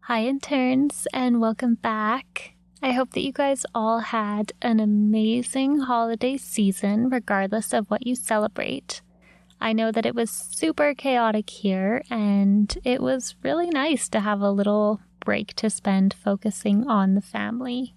Hi interns, and welcome back. I hope that you guys all had an amazing holiday season regardless of what you celebrate. I know that it was super chaotic here, and it was really nice to have a little break to spend focusing on the family.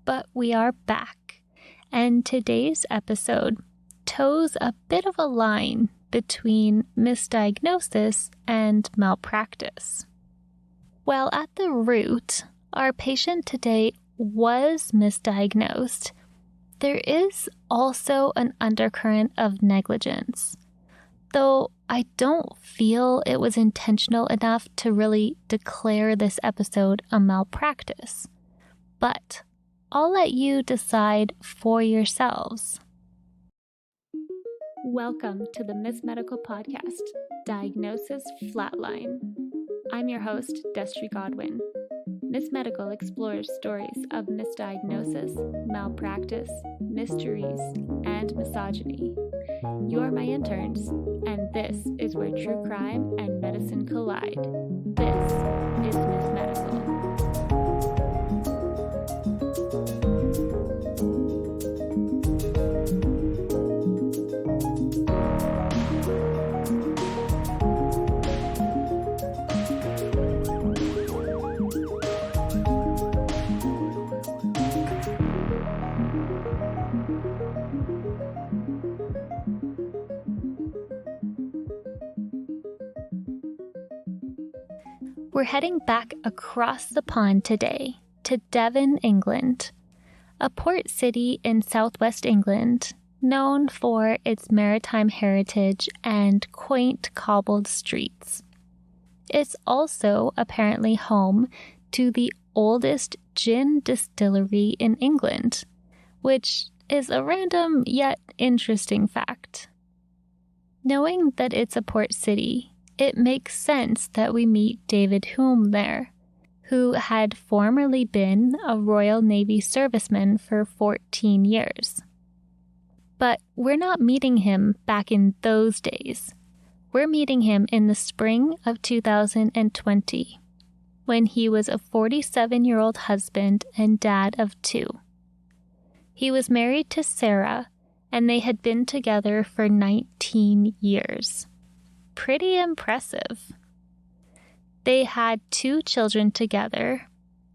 But we are back, and today's episode toes a bit of a line between misdiagnosis and malpractice. Well, at the root, our patient today was misdiagnosed. There is also an undercurrent of negligence, though I don't feel it was intentional enough to really declare this episode a malpractice. But I'll let you decide for yourselves. Welcome to the Miss Medical Podcast, Diagnosis Flatline. I'm your host, Destry Godwin. Miss Medical explores stories of misdiagnosis, malpractice, mysteries, and misogyny. You're my interns, and this is where true crime and medicine collide. This is Miss Medical. We're heading back across the pond today to Devon, England, a port city in southwest England known for its maritime heritage and quaint cobbled streets. It's also apparently home to the oldest gin distillery in England, which is a random yet interesting fact. Knowing that it's a port city, it makes sense that we meet David Hulme there, who had formerly been a Royal Navy serviceman for 14 years. But we're not meeting him back in those days. We're meeting him in the spring of 2020, when he was a 47-year-old husband and dad of 2. He was married to Sarah, and they had been together for 19 years. Pretty impressive. They had 2 children together,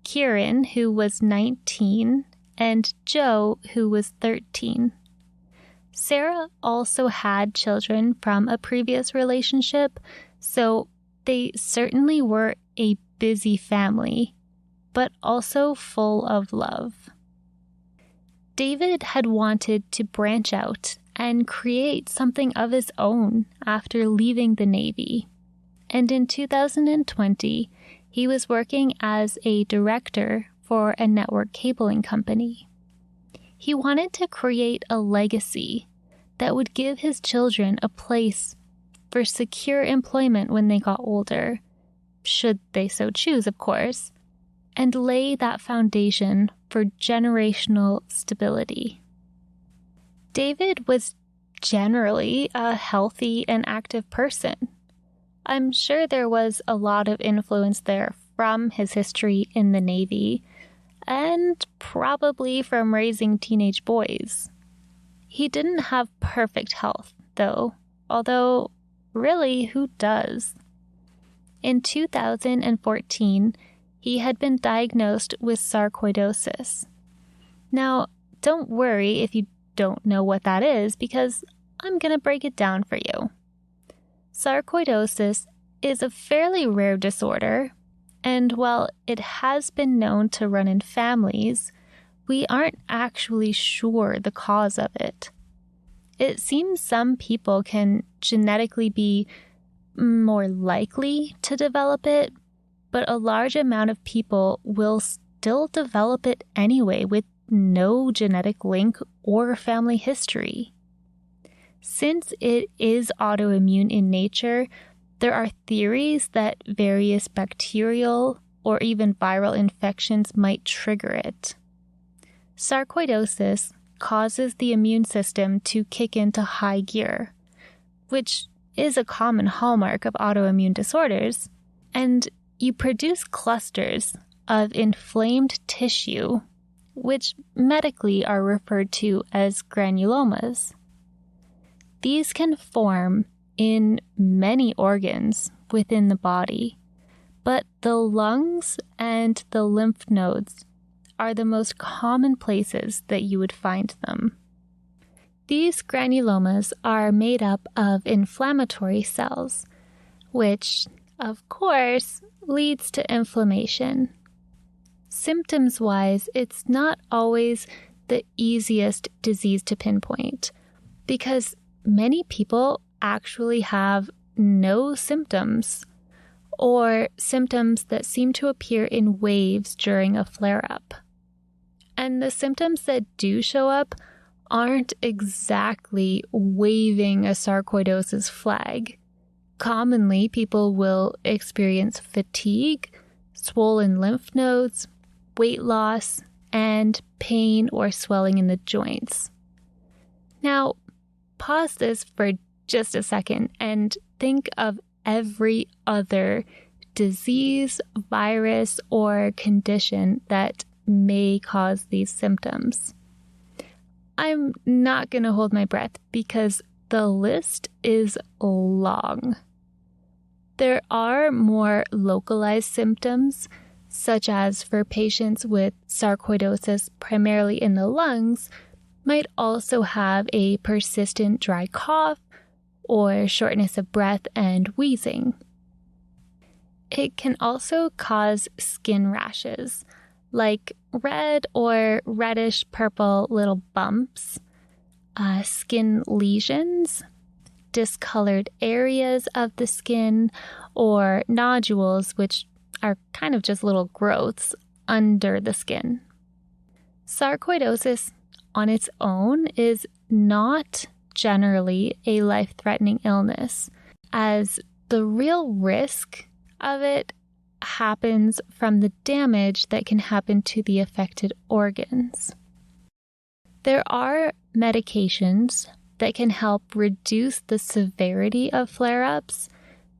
Kieran, who was 19, and Joe, who was 13. Sarah also had children from a previous relationship, so they certainly were a busy family, but also full of love. David had wanted to branch out and create something of his own after leaving the Navy. And in 2020, he was working as a director for a network cabling company. He wanted to create a legacy that would give his children a place for secure employment when they got older, should they so choose, of course, and lay that foundation for generational stability. David was generally a healthy and active person. I'm sure there was a lot of influence there from his history in the Navy, and probably from raising teenage boys. He didn't have perfect health, though, although really, who does? In 2014, he had been diagnosed with sarcoidosis. Now, don't worry if you don't know what that is, because I'm going to break it down for you. Sarcoidosis is a fairly rare disorder, and while it has been known to run in families, we aren't actually sure the cause of it. It seems some people can genetically be more likely to develop it, but a large amount of people will still develop it anyway with no genetic link or family history. Since it is autoimmune in nature, there are theories that various bacterial or even viral infections might trigger it. Sarcoidosis causes the immune system to kick into high gear, which is a common hallmark of autoimmune disorders, and you produce clusters of inflamed tissue, which medically are referred to as granulomas. These can form in many organs within the body, but the lungs and the lymph nodes are the most common places that you would find them. These granulomas are made up of inflammatory cells, which, of course, leads to inflammation. Symptoms-wise, it's not always the easiest disease to pinpoint because many people actually have no symptoms or symptoms that seem to appear in waves during a flare-up. And the symptoms that do show up aren't exactly waving a sarcoidosis flag. Commonly, people will experience fatigue, swollen lymph nodes, weight loss, and pain or swelling in the joints. Now, pause this for just a second and think of every other disease, virus, or condition that may cause these symptoms. I'm not going to hold my breath because the list is long. There are more localized symptoms, such as for patients with sarcoidosis primarily in the lungs, might also have a persistent dry cough or shortness of breath and wheezing. It can also cause skin rashes, like red or reddish purple little bumps, skin lesions, discolored areas of the skin, or nodules, which are kind of just little growths under the skin. Sarcoidosis on its own is not generally a life-threatening illness, as the real risk of it happens from the damage that can happen to the affected organs. There are medications that can help reduce the severity of flare-ups,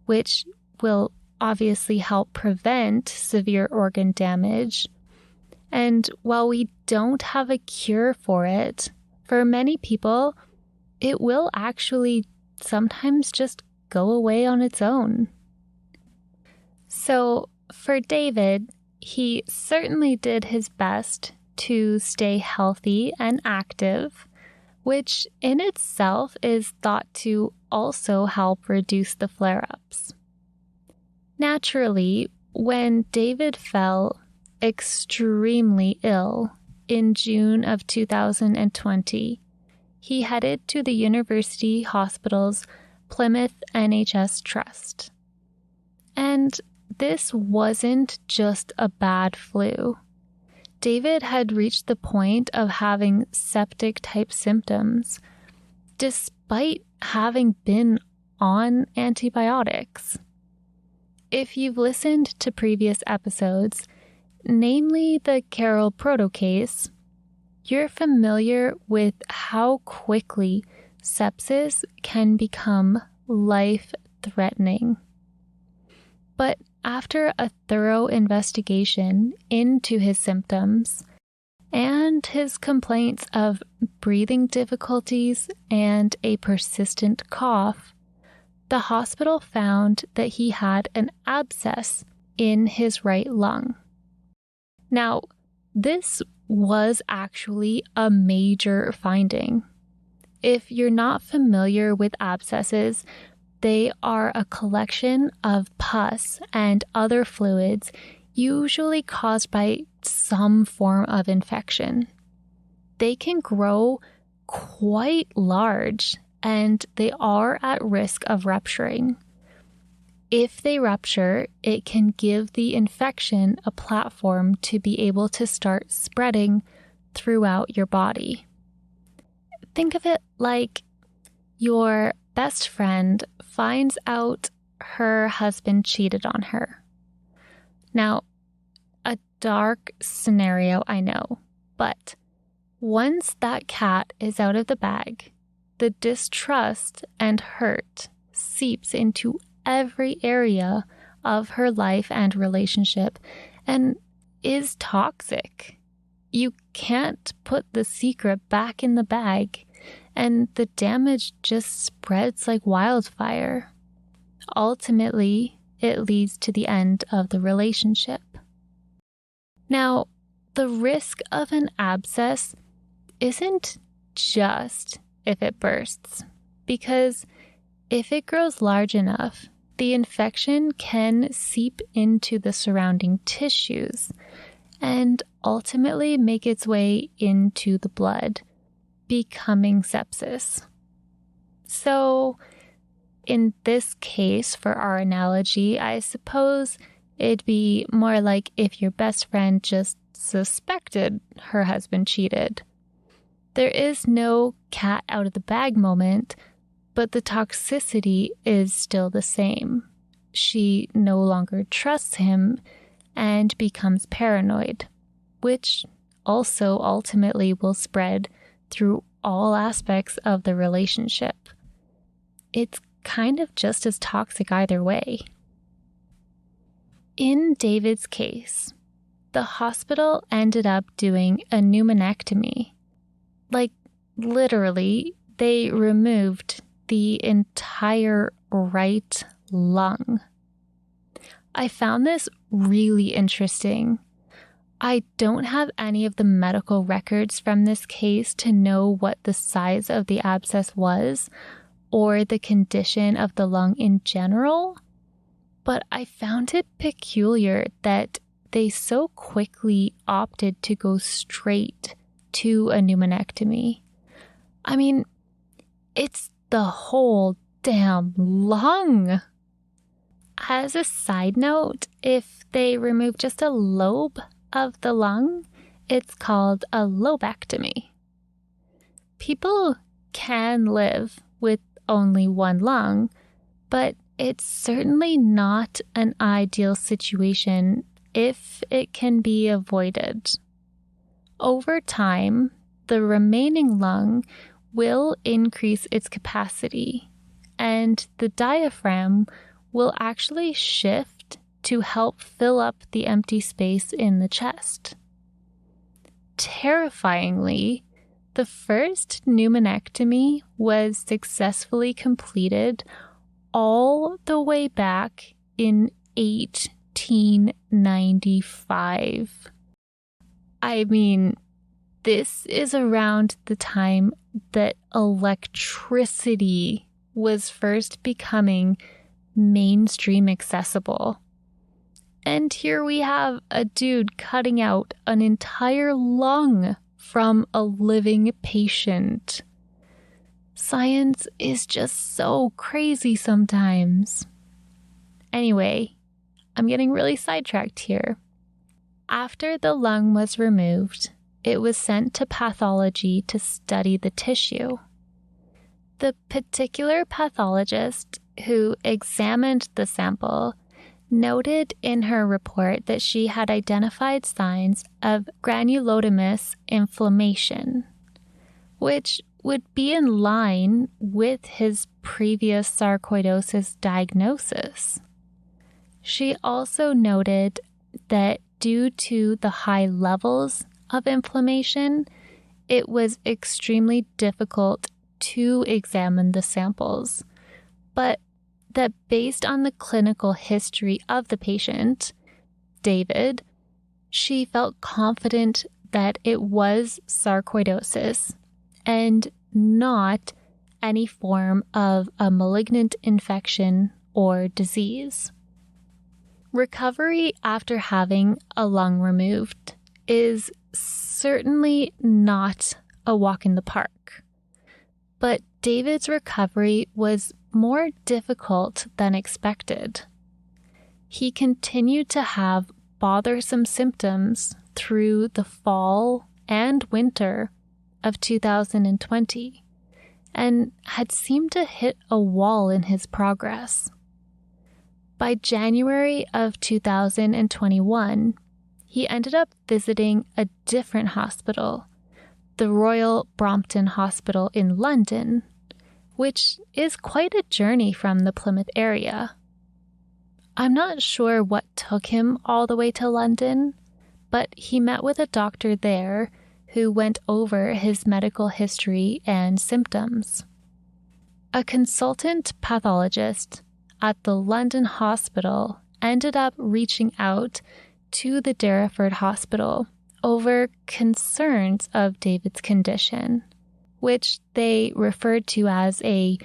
which will obviously help prevent severe organ damage. And while we don't have a cure for it, for many people, it will actually sometimes just go away on its own. So for David, he certainly did his best to stay healthy and active, which in itself is thought to also help reduce the flare-ups. Naturally, when David fell extremely ill in June of 2020, he headed to the University Hospital's Plymouth NHS Trust. And this wasn't just a bad flu. David had reached the point of having septic-type symptoms, despite having been on antibiotics. If you've listened to previous episodes, namely the Carol Proto case, you're familiar with how quickly sepsis can become life-threatening. But after a thorough investigation into his symptoms and his complaints of breathing difficulties and a persistent cough, the hospital found that he had an abscess in his right lung. Now, this was actually a major finding. If you're not familiar with abscesses, they are a collection of pus and other fluids, usually caused by some form of infection. They can grow quite large, and they are at risk of rupturing. If they rupture, it can give the infection a platform to be able to start spreading throughout your body. Think of it like your best friend finds out her husband cheated on her. Now, a dark scenario, I know, but once that cat is out of the bag, the distrust and hurt seeps into every area of her life and relationship and is toxic. You can't put the secret back in the bag, and the damage just spreads like wildfire. Ultimately, it leads to the end of the relationship. Now, the risk of an abscess isn't just if it bursts, because if it grows large enough, the infection can seep into the surrounding tissues and ultimately make its way into the blood, becoming sepsis. So, in this case, for our analogy, I suppose it'd be more like if your best friend just suspected her husband cheated. There is no cat out of the bag moment, but the toxicity is still the same. She no longer trusts him and becomes paranoid, which also ultimately will spread through all aspects of the relationship. It's kind of just as toxic either way. In David's case, the hospital ended up doing a pneumonectomy. Like, literally, they removed the entire right lung. I found this really interesting. I don't have any of the medical records from this case to know what the size of the abscess was or the condition of the lung in general, but I found it peculiar that they so quickly opted to go straight to a pneumonectomy. I mean, it's the whole damn lung. As a side note, if they remove just a lobe of the lung, it's called a lobectomy. People can live with only one lung, but it's certainly not an ideal situation if it can be avoided. Over time, the remaining lung will increase its capacity, and the diaphragm will actually shift to help fill up the empty space in the chest. Terrifyingly, the first pneumonectomy was successfully completed all the way back in 1895. I mean, this is around the time that electricity was first becoming mainstream accessible. And here we have a dude cutting out an entire lung from a living patient. Science is just so crazy sometimes. Anyway, I'm getting really sidetracked here. After the lung was removed, it was sent to pathology to study the tissue. The particular pathologist who examined the sample noted in her report that she had identified signs of granulomatous inflammation, which would be in line with his previous sarcoidosis diagnosis. She also noted that due to the high levels of inflammation, it was extremely difficult to examine the samples, but that based on the clinical history of the patient, David, she felt confident that it was sarcoidosis and not any form of a malignant infection or disease. Recovery after having a lung removed is certainly not a walk in the park, but David's recovery was more difficult than expected. He continued to have bothersome symptoms through the fall and winter of 2020 and had seemed to hit a wall in his progress. By January of 2021, he ended up visiting a different hospital, the Royal Brompton Hospital in London, which is quite a journey from the Plymouth area. I'm not sure what took him all the way to London, but he met with a doctor there who went over his medical history and symptoms. A consultant pathologist at the London hospital ended up reaching out to the Derriford Hospital over concerns of David's condition, which they referred to as a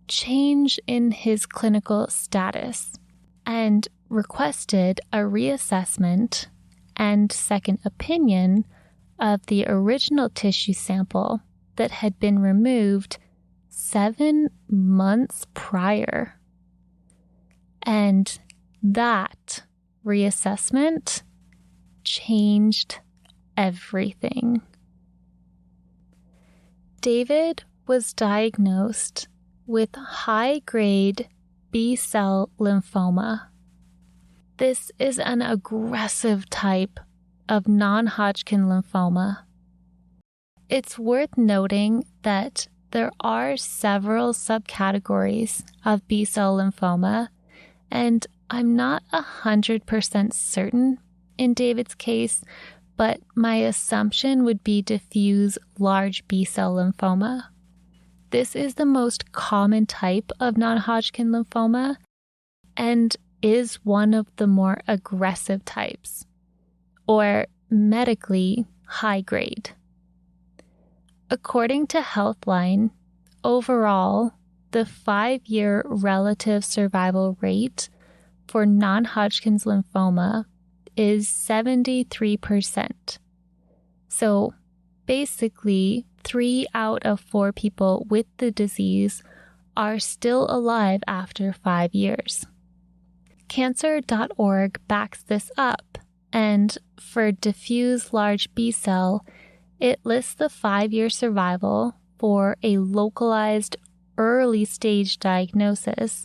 change in his clinical status, and requested a reassessment and second opinion of the original tissue sample that had been removed 7 months prior. And that reassessment changed everything. David was diagnosed with high-grade B-cell lymphoma. This is an aggressive type of non-Hodgkin lymphoma. It's worth noting that there are several subcategories of B-cell lymphoma, and I'm not 100% certain in David's case, but my assumption would be diffuse large B-cell lymphoma. This is the most common type of non-Hodgkin lymphoma and is one of the more aggressive types, or medically high grade. According to Healthline, overall, the 5-year relative survival rate for non-Hodgkin's lymphoma is 73%. So basically, 3 out of 4 people with the disease are still alive after 5 years. Cancer.org backs this up, and for diffuse large B-cell, it lists the 5-year survival for a localized early stage diagnosis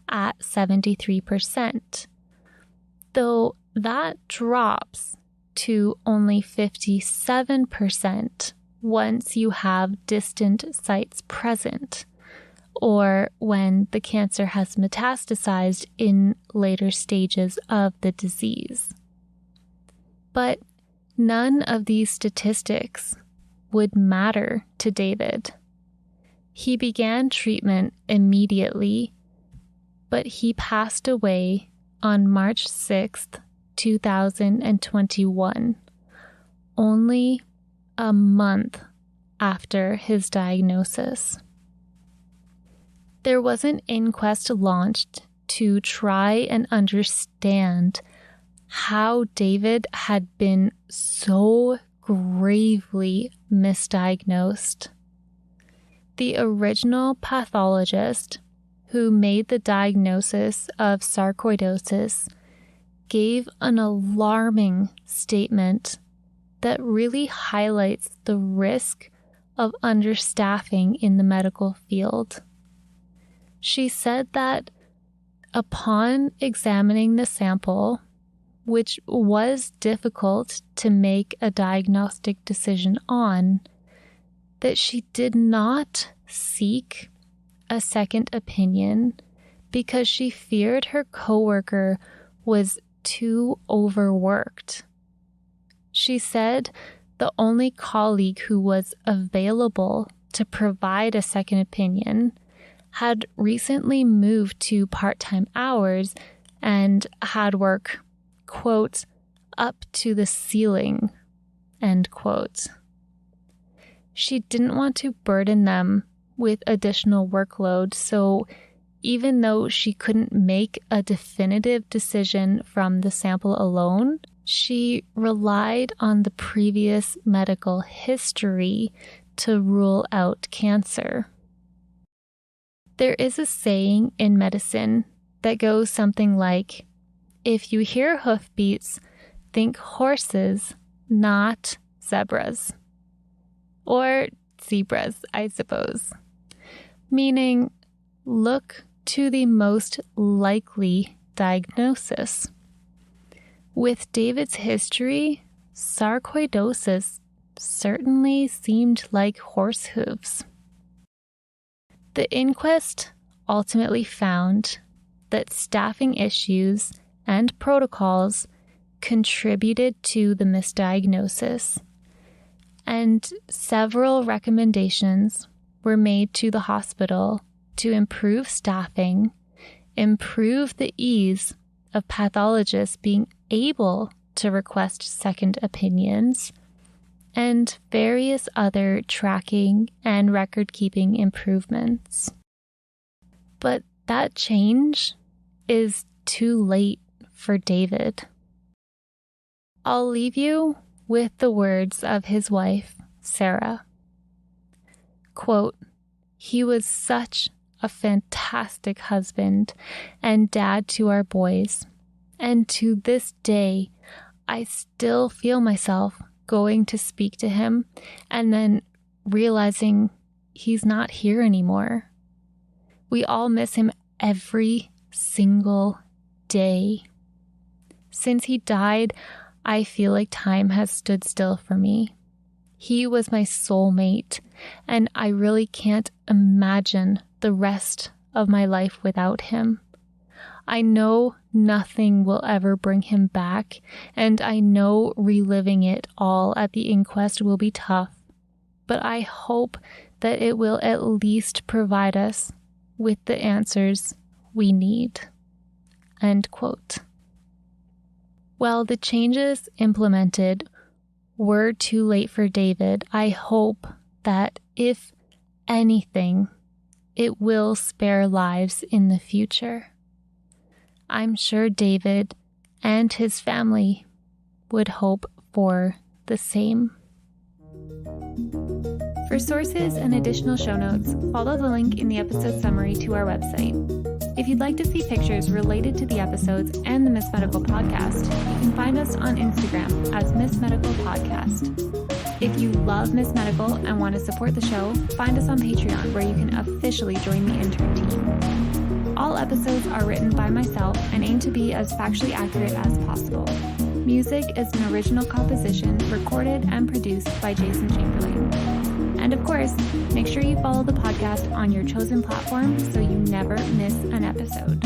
at 73%, though that drops to only 57% once you have distant sites present, or when the cancer has metastasized in later stages of the disease. But none of these statistics would matter to David. He began treatment immediately, but he passed away on March 6th, 2021, only a month after his diagnosis. There was an inquest launched to try and understand how David had been so gravely misdiagnosed. The original pathologist who made the diagnosis of sarcoidosis gave an alarming statement that really highlights the risk of understaffing in the medical field. She said that upon examining the sample, which was difficult to make a diagnostic decision on, that she did not seek a second opinion because she feared her coworker was too overworked. She said the only colleague who was available to provide a second opinion had recently moved to part-time hours and had work, quote, up to the ceiling, end quote. She didn't want to burden them with additional workload, so even though she couldn't make a definitive decision from the sample alone, she relied on the previous medical history to rule out cancer. There is a saying in medicine that goes something like, if you hear hoofbeats, think horses, not zebras. Or zebras, I suppose. Meaning, look to the most likely diagnosis. With David's history, sarcoidosis certainly seemed like horse hooves. The inquest ultimately found that staffing issues and protocols contributed to the misdiagnosis, and several recommendations were made to the hospital to improve staffing, improve the ease of pathologists being able to request second opinions, and various other tracking and record-keeping improvements. But that change is too late for David. I'll leave you with the words of his wife, Sarah. Quote, "He was such a fantastic husband and dad to our boys, and to this day, I still feel myself going to speak to him and then realizing he's not here anymore. We all miss him every single day. Since he died, I feel like time has stood still for me. He was my soulmate, and I really can't imagine the rest of my life without him. I know nothing will ever bring him back, and I know reliving it all at the inquest will be tough, but I hope that it will at least provide us with the answers we need." End quote. While the changes implemented were too late for David, I hope that, if anything, it will spare lives in the future. I'm sure David and his family would hope for the same. For sources and additional show notes, follow the link in the episode summary to our website. If you'd like to see pictures related to the episodes and the Miss Medical podcast, you can find us on Instagram as Miss Medical Podcast. If you love Miss Medical and want to support the show, find us on Patreon, where you can officially join the intern team. All episodes are written by myself and aim to be as factually accurate as possible. Music is an original composition recorded and produced by Jason Chamberlain. And of course, make sure you follow the podcast on your chosen platform so you never miss an episode.